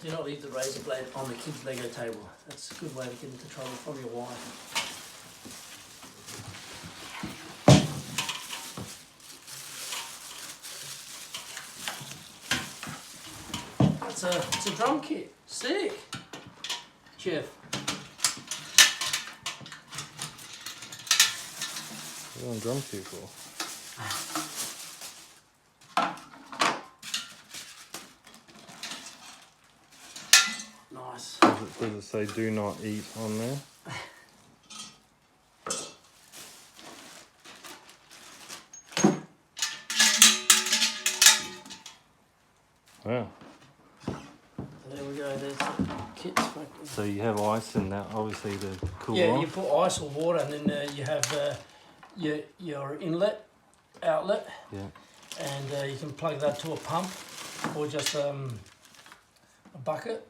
Do not leave the razor blade on the kids' Lego table. That's a good way to get into trouble from your wife. It's a drum kit. Sick. Jeff. What are you on drum kit for? Nice. Does it say do not eat on there? Wow. There we go, there's the kits. So you have ice in that, obviously, to cool Yeah, off? you put ice or water, and then you have your inlet, outlet, Yeah. and you can plug that to a pump or just a bucket.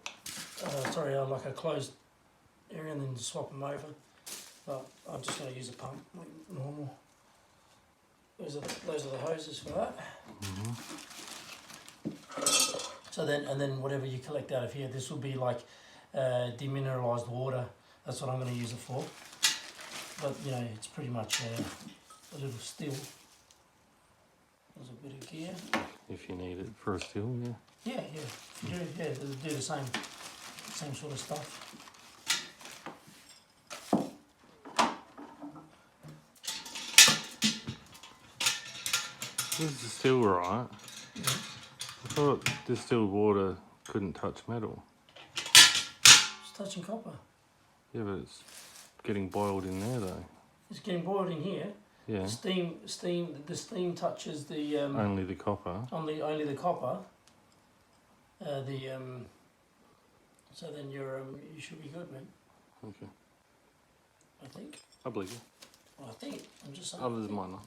Like a closed area, and then swap them over. But I'm just going to use a pump, like normal. Those are the hoses for that. Mm-hmm. So then whatever you collect out of here, this will be like demineralized water. That's what I'm going to use it for. But you know, it's pretty much a little still. There's a bit of gear. If you need it for a still, yeah. Yeah. If you do the same sort of stuff. This is still right. Yeah. I thought distilled water couldn't touch metal. It's touching copper. Yeah, but it's getting boiled in there though. It's getting boiled in here. Yeah. The steam touches the Only the copper. only the copper. So then you should be good, man. Okay. I think. I believe you. Well, I think. I'm just saying. Others might not.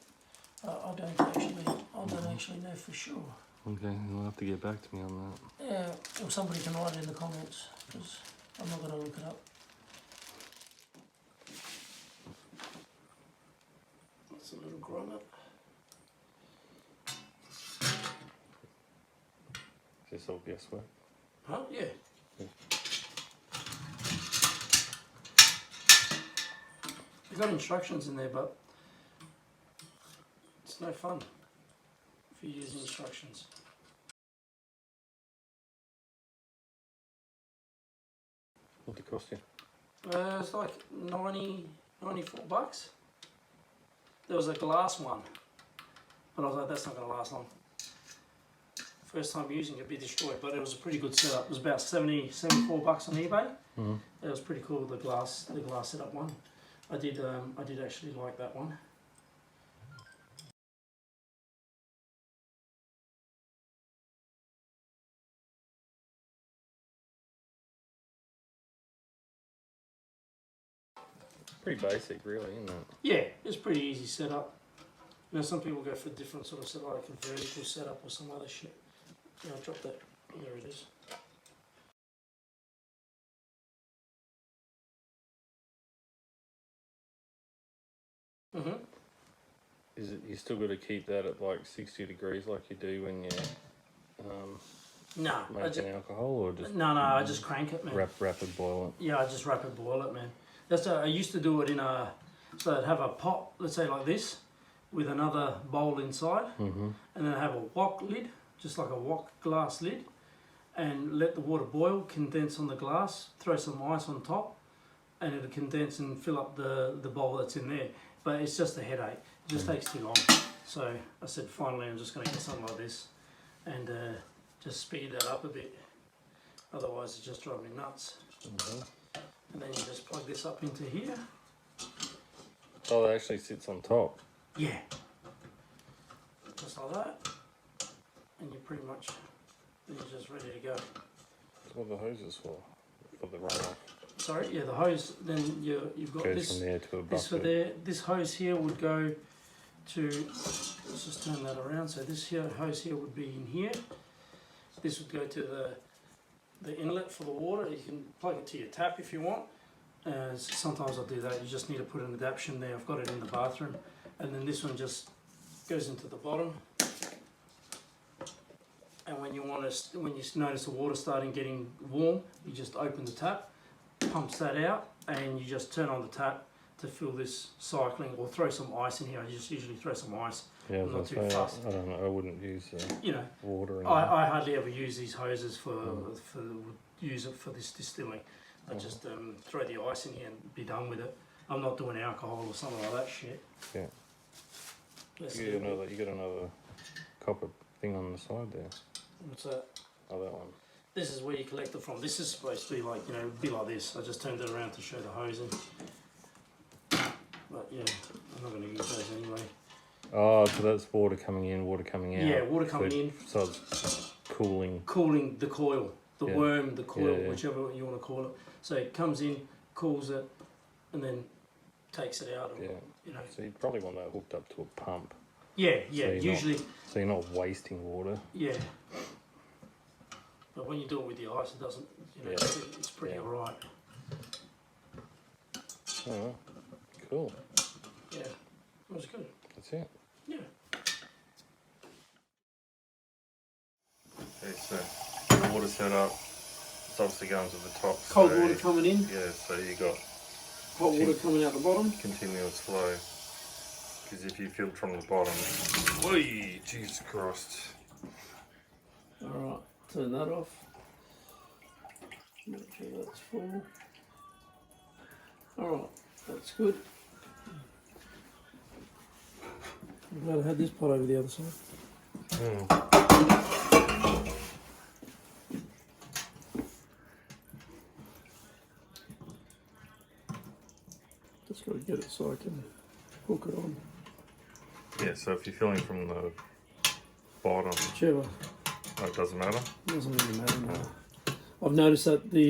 I don't actually know for sure. Okay, you'll have to get back to me on that. Yeah, or somebody can write it in the comments, because I'm not going to look it up. That's a little grommet. Is this all guesswork? Huh? Yeah. You've got instructions in there, but it's no fun if you use instructions. What'd it cost you? It's like 94 bucks. There was a glass one, but I was like, that's not going to last long. First time using it, be destroyed, but it was a pretty good setup. It was about 74 bucks on eBay. Mm-hmm. It was pretty cool, the glass setup one. I did actually like that one. Pretty basic, really, isn't it? Yeah, it's pretty easy setup. You know, some people go for different sort of setup, like a vertical setup or some other shit. Yeah, I'll drop that. There it is. Mm-hmm. Is it? You still got to keep that at like 60 degrees, like you do when you're making alcohol, or just I just crank it, man. Rapid boil it. Yeah, I just rapid boil it, man. I used to do it in so I'd have a pot, let's say like this, with another bowl inside, Mm-hmm. and then I have a wok lid, just like a wok glass lid, and let the water boil, condense on the glass, throw some ice on top, and it'll condense and fill up the bowl that's in there. But it's just a headache. It just takes too long. So I said, finally, I'm just going to get something like this and just speed that up a bit. Otherwise, it's just driving me nuts. Mm-hmm. And then you just plug this up into here. Oh, it actually sits on top. Yeah. Just like that. And you're pretty much, then you're just ready to go. What are the hoses for? For the runoff. Sorry, yeah, the hose, then you've got Goes this. from there to a bucket. This for there. This hose here would go to, let's just turn that around. So this hose here would be in here. This would go to the inlet for the water. You can plug it to your tap if you want. Sometimes I'll do that. You just need to put an adaptation there. I've got it in the bathroom. And then this one just goes into the bottom. And when you notice the water starting getting warm, you just open the tap, pumps that out, and you just turn on the tap to fill this cycling, or throw some ice in here. I just usually throw some ice. Yeah, I'm not too fast. I don't know. I wouldn't use water. I hardly ever use these hoses use it for this distilling. I just throw the ice in here and be done with it. I'm not doing alcohol or something like that shit. Yeah. You got another copper thing on the side there. What's that? Oh, that one. This is where you collect it from. This is supposed to be like, be like this. I just turned it around to show the hosing. But yeah, I'm not going to use those anyway. Oh, so that's water coming in, water coming out. Yeah, water coming in. So it's cooling. Cooling the coil, the worm, the coil, Yeah. whichever you want to call it. So it comes in, cools it, and then takes it out. And, So you probably want that hooked up to a pump. Yeah, So usually. So you're not wasting water. Yeah. But when you do it with the ice, it doesn't, it's pretty alright. Oh, cool. Yeah, it was good. That's it. Yeah. Okay, so the water set up. It's obviously going to the top. Cold water coming in. Yeah, so you got hot water coming out the bottom. Continuous flow. Because if you filter from the bottom, whee, Jesus Christ. Alright, turn that off. Make sure that's full. Alright, that's good. I'm glad I had this pot over the other side. Just got to get it so I can hook it on. Yeah, so if you're filling from the bottom, whichever. Oh, it doesn't matter? Doesn't really matter now. I've noticed that the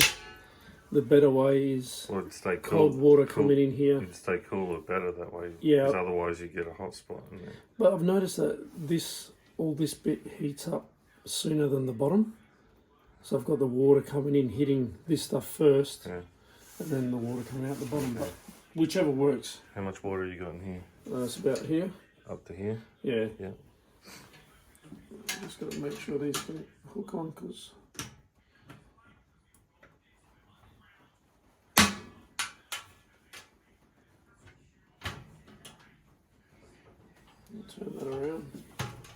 better way is stay cold water coming in here. It'd stay cooler better that way. Yeah. Because otherwise you get a hot spot in there. But I've noticed that all this bit heats up sooner than the bottom. So I've got the water coming in, hitting this stuff first, and then the water coming out the bottom. But whichever works. How much water you got in here? It's about here. Up to here? Yeah. Yeah. Just got to make sure these can hook on, because turn that around.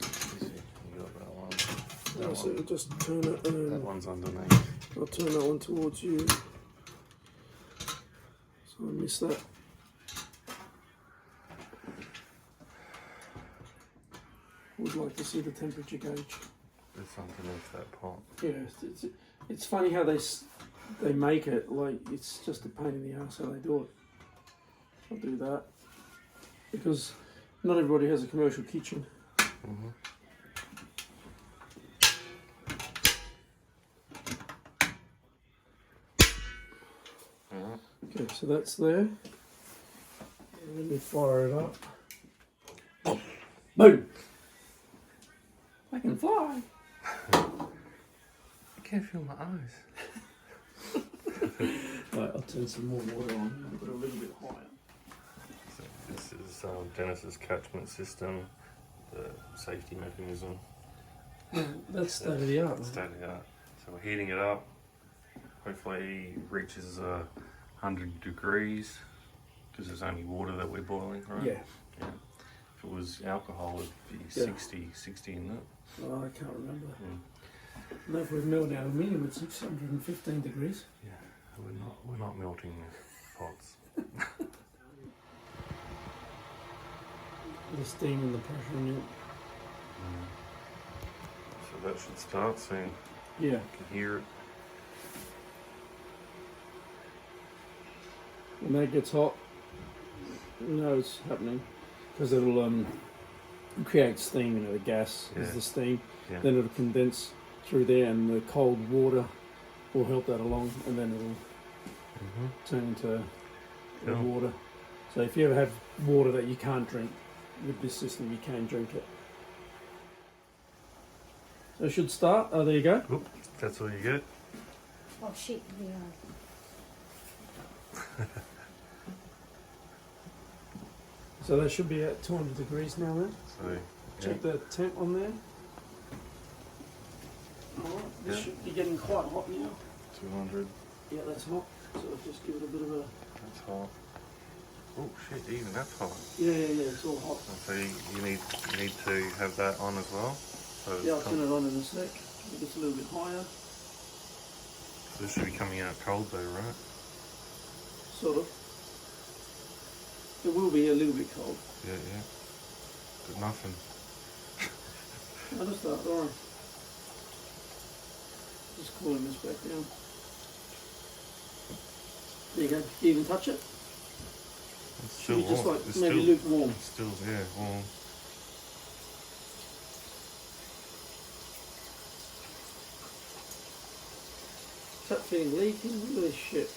Easy. You got that one. So just turn it. That one's underneath. I'll turn that one towards you. So I missed that. Would like to see the temperature gauge. It's underneath that pot. Yeah, it's funny how they make it like it's just a pain in the ass how they do it. I'll do that because not everybody has a commercial kitchen. Okay, so that's there. Let me fire it up. Boom! I can fly. I can't feel my eyes. Right, I'll turn some more water on. I'll put it a little bit higher. So this is Dennis's catchment system, the safety mechanism. Yeah, that's state of the art. State of the art. So we're heating it up. Hopefully it reaches 100 degrees because there's only water that we're boiling, right? Yeah. If it was alcohol, it'd be 60 in it. Oh, I can't remember. No, if we've melted aluminium at 615 degrees. Yeah, we're not melting pots. The steam and the pressure in it. So that should start soon. Yeah. You can hear it. When that gets hot, you know it's happening because it'll create steam. The gas is the steam. Yeah. Then it'll condense through there, and the cold water will help that along, and then it'll turn into the water. So if you ever have water that you can't drink with this system, you can drink it. So it should start. Oh, there you go. Oop, that's all you get. Oh shit, yeah. So that should be at 200 degrees now then. So Check the temp on there. getting quite hot now. 200. Yeah, that's hot. So just give it a bit of a. That's hot. Oh shit! Even that's hot. Yeah, it's all hot. So you need to have that on as well. So Yeah, I'll turn it on in a sec. It gets a little bit higher. So this should be coming out cold though, right? Sort of. It will be a little bit cold. Yeah. But nothing. I'll just start, alright. Just cooling this back down. There you go. You can touch it. It's Should still be just warm. like It's maybe still, lukewarm. it's still warm. Tap feeling leaking. Look at this shit.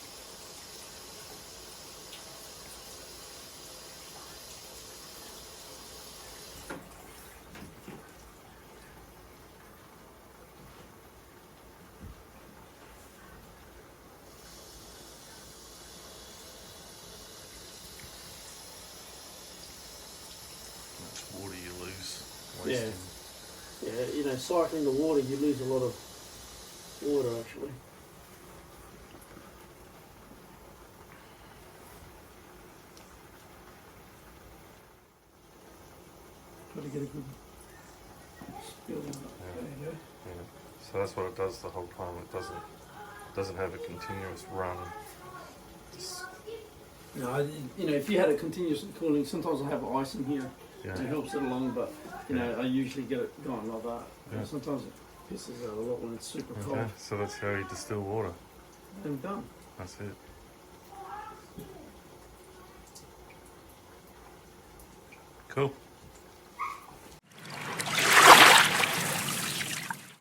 Water you lose Yeah. wasting. Yeah, you know, cycling the water, you lose a lot of water actually. Try to get a good spill in it. There you go. Yeah. So that's what it does the whole time. It doesn't have a continuous run. Just, No, you know, if you had it continuously cooling, sometimes I have ice in here. yeah. It helps it along, but you know, I usually get it going like that. Yeah. Sometimes it pisses out a lot when it's super cold. Okay. So that's how you distill water. And done. That's it. Cool.